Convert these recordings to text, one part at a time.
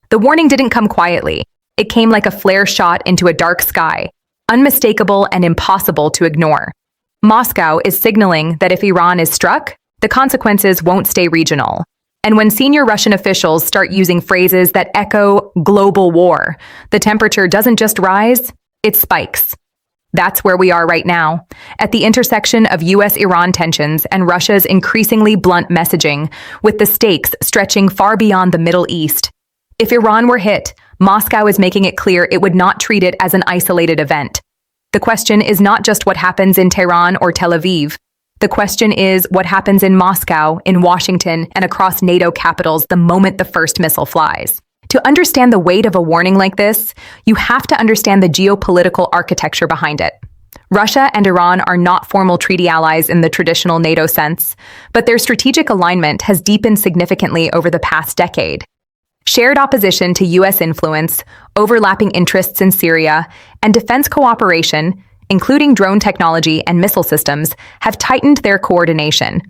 The warning didn't come quietly. It came like a flare shot into a dark sky, unmistakable and impossible to ignore. Moscow is signaling that if Iran is struck, the consequences won't stay regional. And when senior Russian officials start using phrases that echo global war, the temperature doesn't just rise, it spikes. That's where we are right now, at the intersection of US-Iran tensions and Russia's increasingly blunt messaging, with the stakes stretching far beyond the Middle East. If Iran were hit, Moscow is making it clear it would not treat it as an isolated event. The question is not just what happens in Tehran or Tel Aviv. The question is what happens in Moscow, in Washington, and across NATO capitals the moment the first missile flies. To understand the weight of a warning like this, you have to understand the geopolitical architecture behind it. Russia and Iran are not formal treaty allies in the traditional NATO sense, but their strategic alignment has deepened significantly over the past decade. Shared opposition to US influence, overlapping interests in Syria, and defense cooperation, including drone technology and missile systems, have tightened their coordination.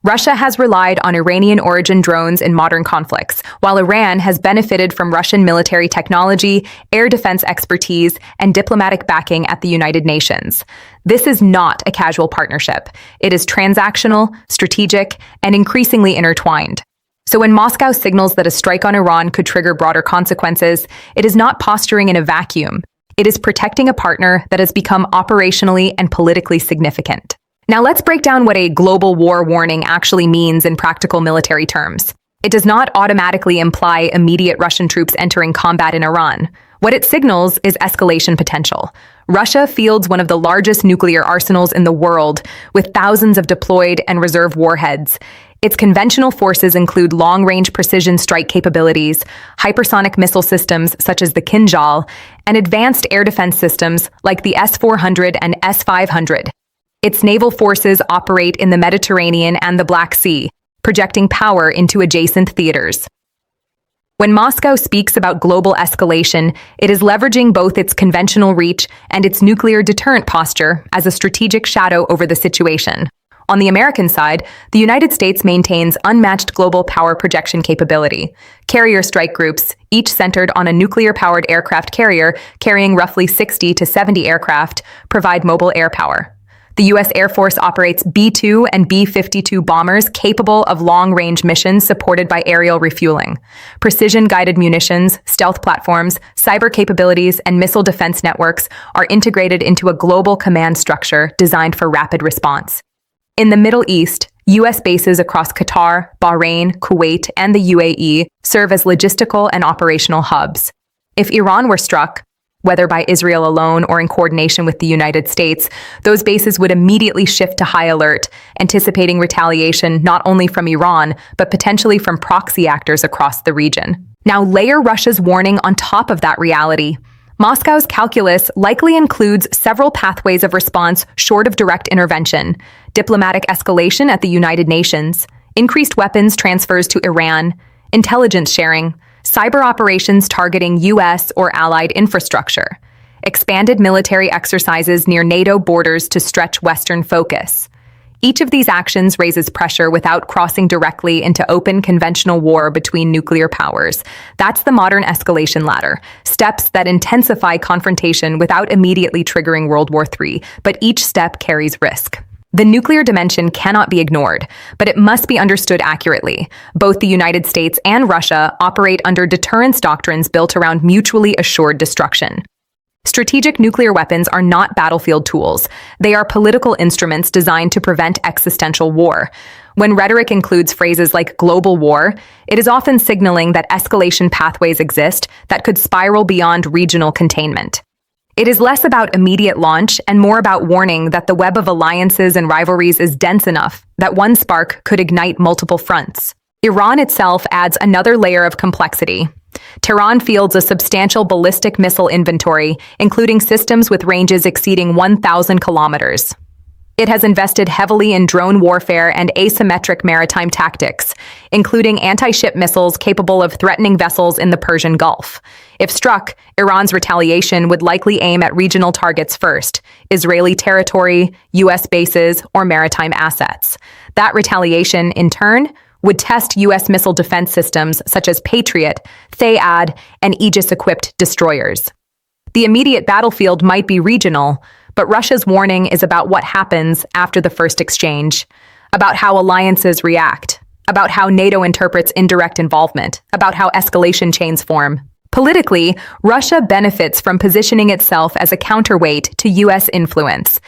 Russia has relied on Iranian-origin drones in modern conflicts, while Iran has benefited from Russian military technology, air defense expertise, and diplomatic backing at the United Nations. This is not a casual partnership. It is transactional, strategic, and increasingly intertwined. So when Moscow signals that a strike on Iran could trigger broader consequences, it is not posturing in a vacuum. It is protecting a partner that has become operationally and politically significant. Now let's break down what a global war warning actually means in practical military terms. It does not automatically imply immediate Russian troops entering combat in Iran. What it signals is escalation potential. Russia fields one of the largest nuclear arsenals in the world, with thousands of deployed and reserve warheads. Its conventional forces include long-range precision strike capabilities, hypersonic missile systems such as the Kinjal, and advanced air defense systems like the S-400 and S-500. Its naval forces operate in the Mediterranean and the Black Sea, projecting power into adjacent theaters. When Moscow speaks about global escalation, it is leveraging both its conventional reach and its nuclear deterrent posture as a strategic shadow over the situation. On the American side, the United States maintains unmatched global power projection capability. Carrier strike groups, each centered on a nuclear-powered aircraft carrier carrying roughly 60 to 70 aircraft, provide mobile air power. The U.S. Air Force operates B-2 and B-52 bombers capable of long-range missions supported by aerial refueling. Precision-guided munitions, stealth platforms, cyber capabilities, and missile defense networks are integrated into a global command structure designed for rapid response. In the Middle East, U.S. bases across Qatar, Bahrain, Kuwait, and the UAE serve as logistical and operational hubs. If Iran were struck, whether by Israel alone or in coordination with the United States, those bases would immediately shift to high alert, anticipating retaliation not only from Iran, but potentially from proxy actors across the region. Now layer Russia's warning on top of that reality. Moscow's calculus likely includes several pathways of response short of direct intervention: diplomatic escalation at the United Nations, increased weapons transfers to Iran, intelligence sharing, cyber operations targeting U.S. or allied infrastructure, expanded military exercises near NATO borders to stretch Western focus. Each of these actions raises pressure without crossing directly into open conventional war between nuclear powers. That's the modern escalation ladder, steps that intensify confrontation without immediately triggering World War III, but each step carries risk. The nuclear dimension cannot be ignored, but it must be understood accurately. Both the United States and Russia operate under deterrence doctrines built around mutually assured destruction. Strategic nuclear weapons are not battlefield tools. They are political instruments designed to prevent existential war. When rhetoric includes phrases like global war, it is often signaling that escalation pathways exist that could spiral beyond regional containment. It is less about immediate launch and more about warning that the web of alliances and rivalries is dense enough that one spark could ignite multiple fronts. Iran itself adds another layer of complexity. Tehran fields a substantial ballistic missile inventory, including systems with ranges exceeding 1,000 kilometers. It has invested heavily in drone warfare and asymmetric maritime tactics, including anti-ship missiles capable of threatening vessels in the Persian Gulf. If struck, Iran's retaliation would likely aim at regional targets first: Israeli territory, U.S. bases, or maritime assets. That retaliation, in turn, would test U.S. missile defense systems such as Patriot, THAAD, and Aegis-equipped destroyers. The immediate battlefield might be regional, but Russia's warning is about what happens after the first exchange, about how alliances react, about how NATO interprets indirect involvement, about how escalation chains form. Politically, Russia benefits from positioning itself as a counterweight to U.S. influence.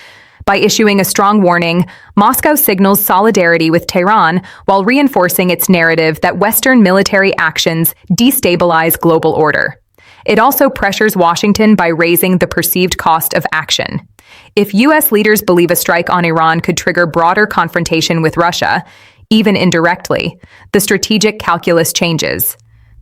By issuing a strong warning, Moscow signals solidarity with Tehran while reinforcing its narrative that Western military actions destabilize global order. It also pressures Washington by raising the perceived cost of action. If U.S. leaders believe a strike on Iran could trigger broader confrontation with Russia, even indirectly, the strategic calculus changes.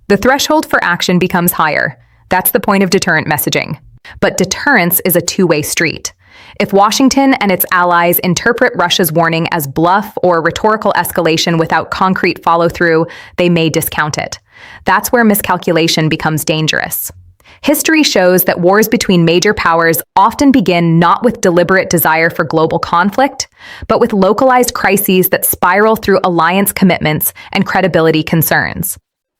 The threshold for action becomes higher. That's the point of deterrent messaging. But deterrence is a two-way street. If Washington and its allies interpret Russia's warning as bluff or rhetorical escalation without concrete follow-through, they may discount it. That's where miscalculation becomes dangerous. History shows that wars between major powers often begin not with deliberate desire for global conflict, but with localized crises that spiral through alliance commitments and credibility concerns.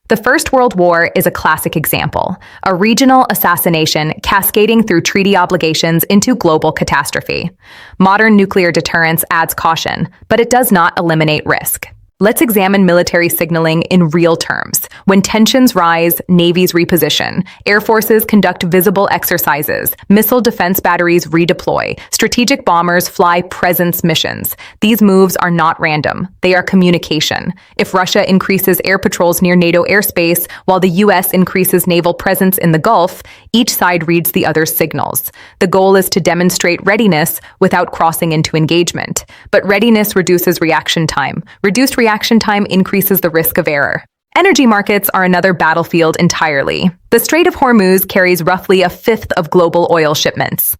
The First World War is a classic example, a regional assassination cascading through treaty obligations into global catastrophe. Modern nuclear deterrence adds caution, but it does not eliminate risk. Let's examine military signaling in real terms. When tensions rise, navies reposition, air forces conduct visible exercises, missile defense batteries redeploy, strategic bombers fly presence missions. These moves are not random. They are communication. If Russia increases air patrols near NATO airspace, while the U.S. increases naval presence in the Gulf, each side reads the other's signals. The goal is to demonstrate readiness without crossing into engagement. But readiness reduces reaction time. Reduced reaction time increases the risk of error. Energy markets are another battlefield entirely. The Strait of Hormuz carries roughly a fifth of global oil shipments.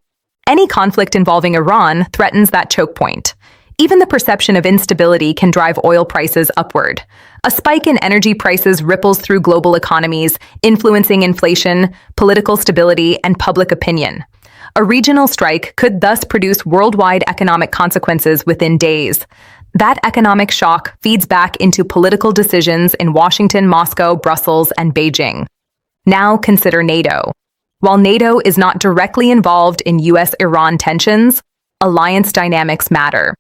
Any conflict involving Iran threatens that choke point. Even the perception of instability can drive oil prices upward. A spike in energy prices ripples through global economies, influencing inflation, political stability, and public opinion. A regional strike could thus produce worldwide economic consequences within days. That economic shock feeds back into political decisions in Washington, Moscow, Brussels, and Beijing. Now consider NATO. While NATO is not directly involved in U.S.-Iran tensions, alliance dynamics matter.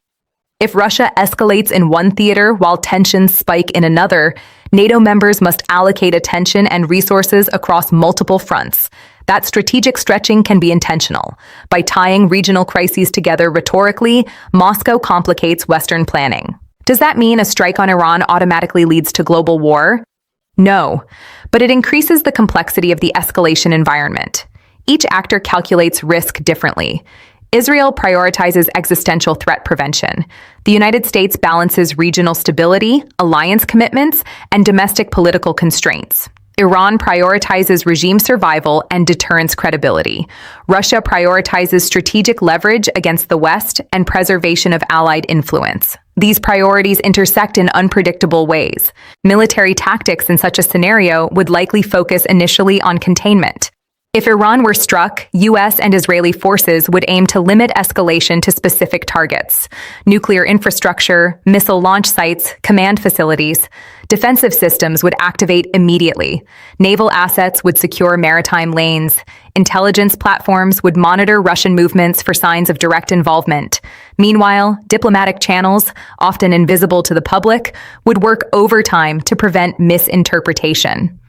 If Russia escalates in one theater while tensions spike in another, NATO members must allocate attention and resources across multiple fronts. That strategic stretching can be intentional. By tying regional crises together rhetorically, Moscow complicates Western planning. Does that mean a strike on Iran automatically leads to global war? No, but it increases the complexity of the escalation environment. Each actor calculates risk differently. Israel prioritizes existential threat prevention. The United States balances regional stability, alliance commitments, and domestic political constraints. Iran prioritizes regime survival and deterrence credibility. Russia prioritizes strategic leverage against the West and preservation of allied influence. These priorities intersect in unpredictable ways. Military tactics in such a scenario would likely focus initially on containment. If Iran were struck, U.S. and Israeli forces would aim to limit escalation to specific targets: nuclear infrastructure, missile launch sites, command facilities. Defensive systems would activate immediately. Naval assets would secure maritime lanes. Intelligence platforms would monitor Russian movements for signs of direct involvement. Meanwhile, diplomatic channels, often invisible to the public, would work overtime to prevent misinterpretation.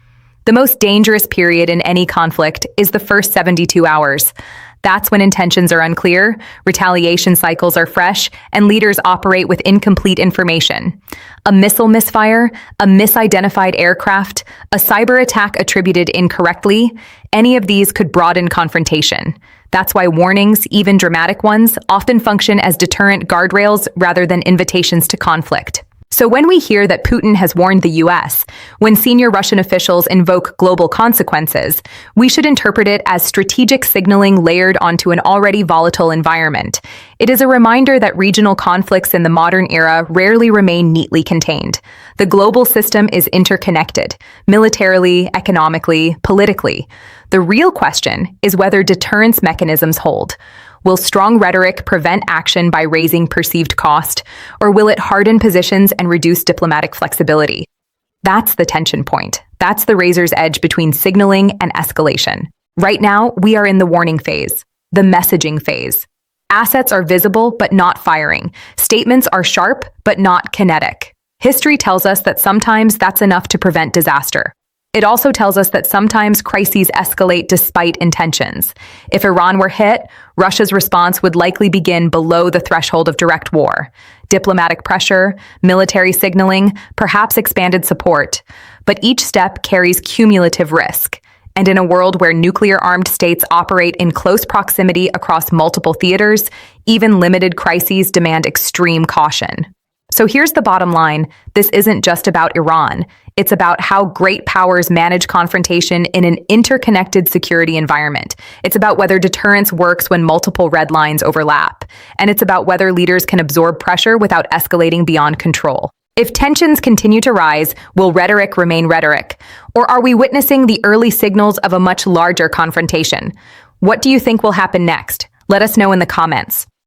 The most dangerous period in any conflict is the first 72 hours. That's when intentions are unclear, retaliation cycles are fresh, and leaders operate with incomplete information. A missile misfire, a misidentified aircraft, a cyber attack attributed incorrectly, any of these could broaden confrontation. That's why warnings, even dramatic ones, often function as deterrent guardrails rather than invitations to conflict. So when we hear that Putin has warned the U.S., when senior Russian officials invoke global consequences, we should interpret it as strategic signaling layered onto an already volatile environment. It is a reminder that regional conflicts in the modern era rarely remain neatly contained. The global system is interconnected, militarily, economically, politically. The real question is whether deterrence mechanisms hold. Will strong rhetoric prevent action by raising perceived cost, or will it harden positions and reduce diplomatic flexibility? That's the tension point. That's the razor's edge between signaling and escalation. Right now, we are in the warning phase, the messaging phase. Assets are visible but not firing. Statements are sharp but not kinetic. History tells us that sometimes that's enough to prevent disaster. It also tells us that sometimes crises escalate despite intentions. If Iran were hit, Russia's response would likely begin below the threshold of direct war. Diplomatic pressure, military signaling, perhaps expanded support. But each step carries cumulative risk. And in a world where nuclear-armed states operate in close proximity across multiple theaters, even limited crises demand extreme caution. So here's the bottom line. This isn't just about Iran. It's about how great powers manage confrontation in an interconnected security environment. It's about whether deterrence works when multiple red lines overlap. And it's about whether leaders can absorb pressure without escalating beyond control. If tensions continue to rise, will rhetoric remain rhetoric? Or are we witnessing the early signals of a much larger confrontation? What do you think will happen next? Let us know in the comments.